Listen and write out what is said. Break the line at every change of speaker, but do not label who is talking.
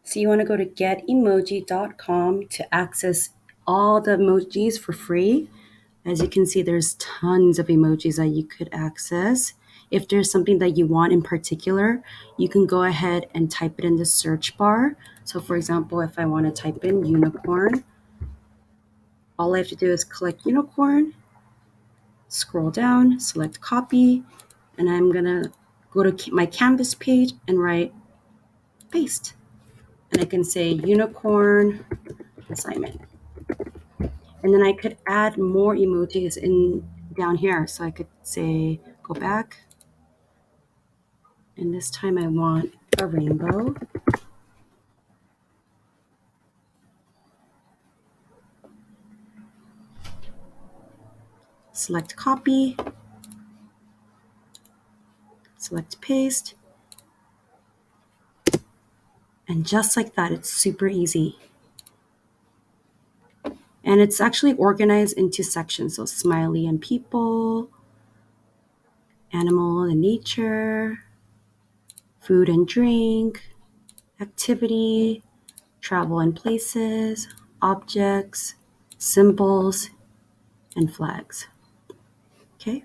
So you want to go to getemoji.com to access all the emojis for free. As you can see, there's tons of emojis that you could access. If there's something that you want in particular, you can go ahead and type it in the search bar. So for example, if I want to type in unicorn, all I have to do is click unicorn, scroll down, select copy, and I'm gonna go to my Canvas page and write paste. And I can say unicorn assignment. And then I could add more emojis in down here. So I could say go back, and this time I want a rainbow. Select copy, select paste, and just like that, it's super easy. And it's actually organized into sections. So smiley and people, animal and nature, food and drink, activity, travel and places, objects, symbols, and flags. Okay.